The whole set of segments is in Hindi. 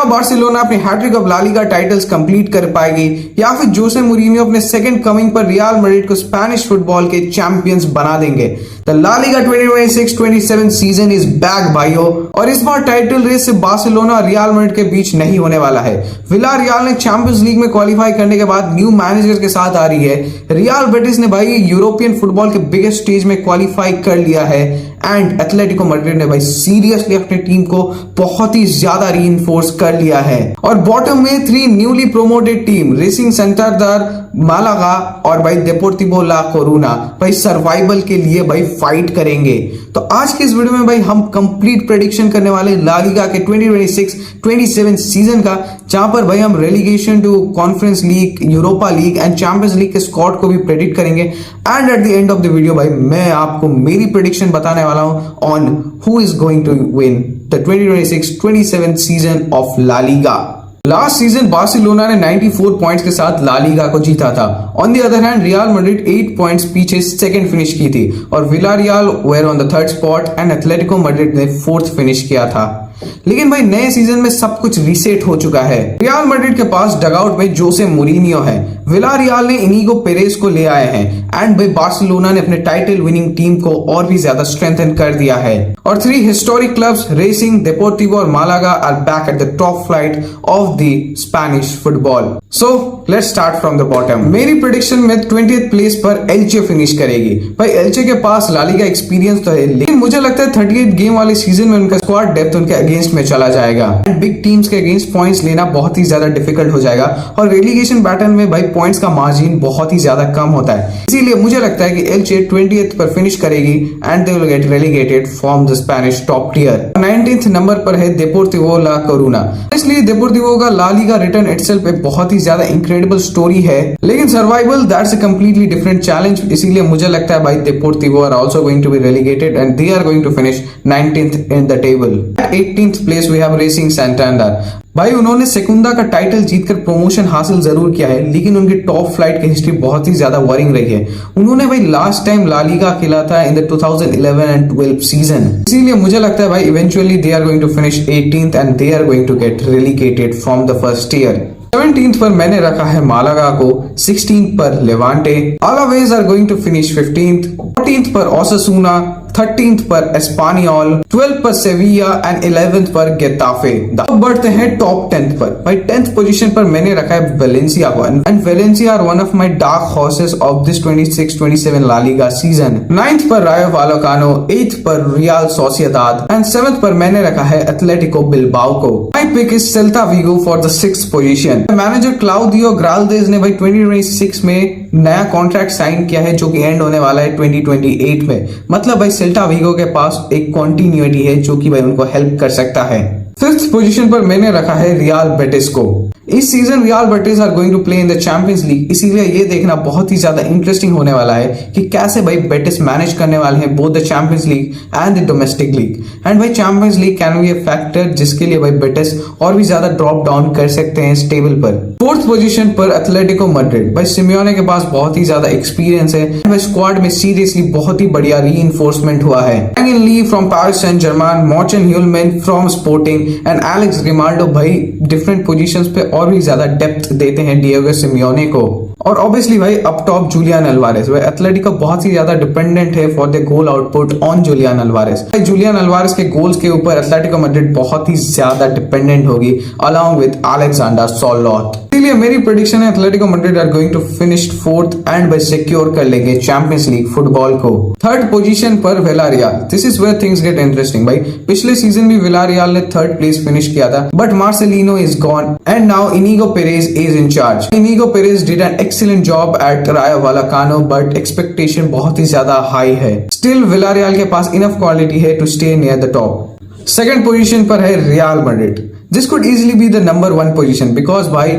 बार्सिलोना अपनी hat trick of La Liga titles complete कर पाएगी या फिर जोसे मूरिन्हो अपने सेकंड कमिंग पर रियल मैड्रिड को स्पेनिश फुटबॉल के चैंपियंस बना देंगे। The La Liga 2026-27 season is back भाइयों, और इस बार टाइटल रेस से बार्सिलोना और रियल मैड्रिड के बीच नहीं होने वाला है। विलारियल ने चैंपियंस लीग में क्वालिफाई करने के बाद न्यू मैनेजर के साथ आ रही है। रियल बेटिस ने भाई यूरोपियन फुटबॉल के बिगेस्ट स्टेज में क्वालिफाई कर लिया है एंड एथलेटिको मैड्रिड ने भाई सीरियसली अपनी टीम को बहुत ही ज्यादा रीइंफोर्स कर लिया है। और बॉटम में 3 newly promoted team Racing Santander, Malaga और भाई डेपोर्टिवो ला कोरूना भाई सर्वाइवल के लिए भाई फाइट करेंगे। तो आज के इस वीडियो में भाई हम कंप्लीट प्रेडिक्शन करने वाले ला लीगा के 2026-27 सीजन का, जहां पर भाई हम relegation to Conference League, Europa League and Champions League के स्क्वाड को भी प्रेडिक्ट करेंगे। And at the end of the video भाई मैं आपको मेरी प्रेडिक्शन बताने वाला हूं on who is going to win the 2026-27 season of La Liga. Last season Barcelona ने 94 पॉइंट्स के साथ ला लीगा को जीता था। On the other hand Real Madrid 8 points पीछे सेकंड फिनिश की थी और Villarreal were on the third spot and Atletico Madrid ने फोर्थ फिनिश किया था। लेकिन भाई नए सीजन में सब कुछ रीसेट हो चुका है। रियल मैड्रिड के पास डगआउट में जोसे मूरिन्हो है, विलारियल ने इनीगो पेरेज को ले आए हैं एंड भाई बार्सिलोना ने अपने टाइटल विनिंग टीम को और भी ज्यादा स्ट्रेंथन कर दिया है। और 3 हिस्टोरिक क्लब्स रेसिंग, डेपोर्टिवो और Malaga are back at the top flight of the Spanish football. So let's start from the bottom. मेरी प्रेडिक्शन में 20th प्लेस पर एल्चे फिनिश करेगी। भाई एल्चे के पास ला लीगा एक्सपीरियंस तो है, लेकिन मुझे लगता है 38 गेम वाले सीजन में उनका स्क्वाड डेप्थ उनके अगेंस्ट में चला जाएगा एंड बिग टीम्स के अगेंस्ट पॉइंट्स लेना बहुत ही ज्यादा डिफिकल्ट हो जाएगा। और रेलीगेशन बैटल में भाई पॉइंट्स का मार्जिन बहुत ही ज्यादा कम होता है, इसीलिए मुझे लगता है कि एल्चे 20th पर फिनिश करेगी and they will get relegated from the Spanish top tier. 19th number पर है डेपोर्टिवो ला कोरूना। इसलिए डेपोर्टिवो का ला लीगा रिटर्न इटसेल्फ एक बहुत ही ज्यादा इनक्रेडिबल स्टोरी है, लेकिन survival that's a completely different challenge. इसीलिए मुझे लगता है भाई Deportivo are also going to be relegated and they are going to finish 19th in the table. At 18th place we have Racing Santander. भाई उन्होंने सेकुंडा का टाइटल जीतकर प्रमोशन हासिल जरूर किया है, लेकिन उनकी टॉप फ्लाइट की हिस्ट्री बहुत ही ज्यादा वरिंग रही है। उन्होंने भाई लास्ट टाइम ला लीगा खेला था इन द 2011 एंड 12 सीजन, इसीलिए मुझे लगता है भाई eventually they are going to finish 18th and they are going to get relegated from the first year. 17th पर मैंने रखा है मालागा को, 16th पर Levante, Alaves are going to finish 15th, 14th पर ओसासुना, 13th पर एस्पानियोल, 12th पर सेविया एंड 11th पर गेताफे। अब बढ़ते हैं टॉप 10th पर। भाई 10th पोजीशन पर मैंने रखा है वेलेंसिया को and Valencia are one of my dark horses of this 26-27 La Liga season. 9th पर रायो वालोकानो, 8th पर रियल सोसिएदाद एंड 7th पर मैंने रखा है एथलेटिको बिल्बाओ को। My pick is Celta Vigo for the 6th position. Manager Claudio Giraldez ने भाई 2026 में नया कॉन्ट्रैक्ट साइन किया है जो कि एंड होने वाला है 2028 में। मतलब भाई सेल्टा विगो के पास एक कॉन्टिन्यूटी है जो कि भाई उनको हेल्प कर सकता है। 5th पोजीशन पर मैंने रखा है रियल बेटिस को। इस season Real Betis are going to play in the Champions League, इसीलिए ये देखना बहुत ही ज्यादा इंटरेस्टिंग होने वाला है कि कैसे भाई बेटिस मैनेज करने वाले हैं both the Champions League and the domestic league. And भाई Champions League can be a factor जिसके लिए भाई बेटिस और भी ज्यादा ड्रॉप डाउन कर सकते हैं इस टेबल पर। 4th पोजीशन पर एथलेटिको मैड्रिड। भाई सिमियोने के पास बहुत ही ज्यादा एक्सपीरियंस है, भाई स्क्वाड में सीरियसली बहुत ही बढ़िया रीइंफोर्समेंट हुआ है। Engan Lee from Paris Saint Germain, Morten Hjulmand from Sporting and Alex Grimaldo भाई डिफरेंट पोजीशंस पे और भी ज्यादा डेप्थ देते हैं डिएगो सिमियोने को। और ऑब्वियसली भाई अप टॉप जूलियन अल्वारेस। भाई एथलेटिको बहुत ही ज्यादा डिपेंडेंट है for the goal output on Julian Alvarez. भाई जूलियन अल्वारेस के गोल्स के ऊपर एथलेटिको मैड्रिड बहुत ही ज्यादा डिपेंडेंट होगी अलॉन्ग विद अलेक्जेंडर सोलोथ। इसलिए मेरी प्रेडिक्शन है Atletico Madrid are going to finish 4th and भाई सिक्योर कर लेंगे चैंपियंस लीग फुटबॉल को। 3rd पोजीशन पर Villarreal. This is where things get interesting. भाई पिछले सीजन भी विलारियल ने 3rd प्लेस फिनिश किया था, but Marcelino is gone and now Inigo Perez is in charge. Inigo Perez did an excellent job at Rayo Vallecano, but expectation बहुत ही ज्यादा हाई है। स्टिल विलारियल के पास इनफ क्वालिटी है to stay near the top. 2nd position पर है Real Madrid. This could easily be the number 1 position because why?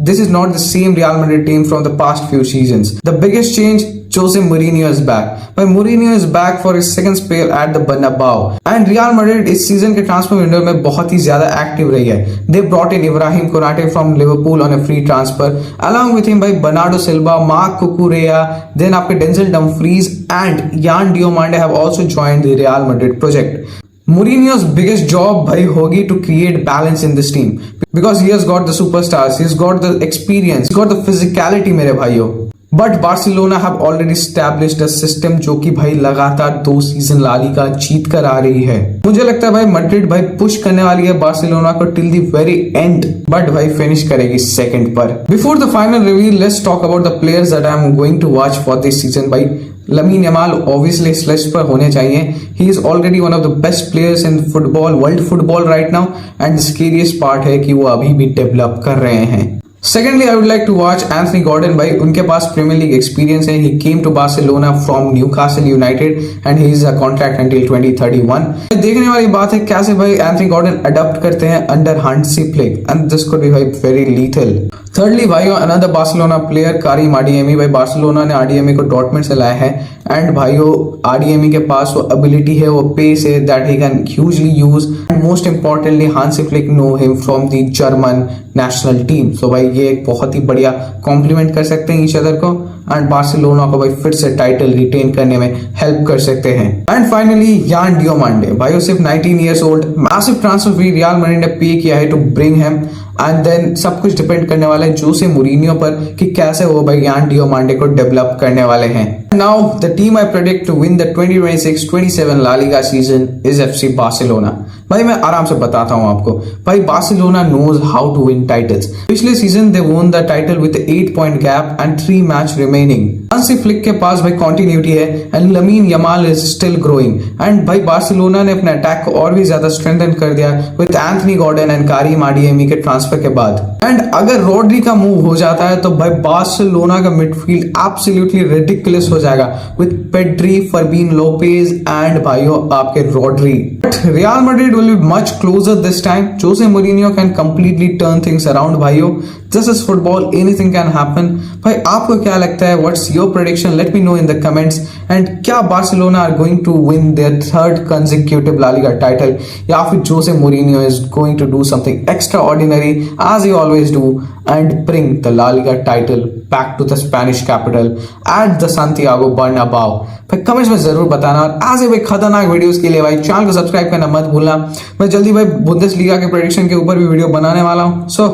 This is not the same Real Madrid team from the past few seasons. The biggest change, Jose Mourinho is back. But Mourinho is back for his second spell at the Bernabeu. And Real Madrid इस सीजन के ट्रांसफर विंडो में बहुत ही ज्यादा एक्टिव रही है। They brought in Ibrahim Konate from Liverpool on a free transfer. Along with him by Bernardo Silva, Marc Cucurella, then आपके Denzel Dumfries and Yan Diomande have also joined the Real Madrid project. Mourinho's biggest job भाई होगी to create balance in this team. because he has got the superstars, he's got the experience, he's got the physicality मेरे भाइयों। But Barcelona have already established a system जो कि भाई लगातार 2 सीजन ला लीगा जीत कर आ रही है। मुझे लगता है भाई मैड्रिड भाई पुश करने वाली है बार्सिलोना को till the very end, but भाई फिनिश करेगी सेकंड पर। Before the final reveal let's talk about the players that I am going to watch for this season. भाई लमीन यमाल ऑब्वियसली इस लिस्ट पर होने चाहिए। He is already one of the best players in football, world football right now, and the scariest part है कि वो अभी भी डेवलप कर रहे हैं। Secondly, I would like to watch Anthony Gordon भाई, उनके पास प्रीमियर लीग एक्सपीरियंस है। He came to Barcelona from Newcastle United and he is a contract until 2031। देखने वाली बात है कैसे भाई एंथनी गॉर्डन अडॉप्ट करते हैं under Hansi Flick, and this could be भाई वेरी लीथल। Thirdly भाई अनदर बार्सिलोना प्लेयर कारिम आडीएमी। भाई बार्सिलोना ने आडीएमी को डॉर्टमुंड से लाया है, एंड भाइयों आडीएमी के पास वो एबिलिटी है, वो पेस है that he can hugely use, and most importantly Hansi Flick know him from the German national team. So भाई ये एक बहुत ही बढ़िया कॉम्प्लीमेंट कर सकते हैं ईच अदर को, एंड बार्सिलोना को भाई फिर से टाइटल रिटेन करने में हेल्प कर सकते हैं। एंड फाइनली यान डियोमांडे भाई सिर्फ 19 years old, massive transfer fee Real Madrid ने पे किया है to bring him, and then सब कुछ डिपेंड करने वाला है जोसे मूरिन्यो पर कि कैसे वो भाई यान डियोमांडे को डेवलप करने वाले हैं। Now the team I predict to win the 2026-27 La Liga season is FC Barcelona. भाई मैं आराम से बताता हूं आपको, भाई Barcelona knows how to win titles. पिछले season they won the title with 8 point gap and 3 match remaining. Hansi Flick के पास भाई कंटिन्यूटी है, and Lamine Yamal is still growing, and भाई बार्सिलोना ने अपने अटैक को और भी ज्यादा स्ट्रेंथन कर दिया with Anthony Gordon and Karim आडीएमी के ट्रांसफर के बाद। एंड अगर रॉड्री का मूव हो जाता है तो भाई बार्सिलोना का मिडफील्ड एब्सोल्युटली रिडिकुलस हो जाएगा विद पेड्री, फर्बीन लोपेज एंड भाइयों आपके Rodri. But real Madrid will be much closer this time. Jose Mourinho can completely turn things around भाइयों। This is football, anything can happen। भाई आपको क्या लगता है? What's your prediction? Let me know in the comments। And क्या Barcelona are going to win their 3rd consecutive La Liga title, या फिर Jose Mourinho is going to do something extraordinary as he always do and bring the La Liga title back to the Spanish capital at the Santiago Bernabeu? भाई कमेंट्स में जरूर बताना, और ऐसे भाई खतरनाक वीडियोस के लिए भाई चैनल को सब्सक्राइब करना मत भूलना। मैं जल्दी भाई बुंदेसलीगा के प्रेडिक्शन के ऊपर भी वीडियो बनाने वाला हूं। सो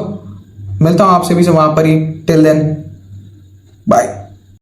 मिलता हूं आपसे भी वहां पर ही। Till then bye.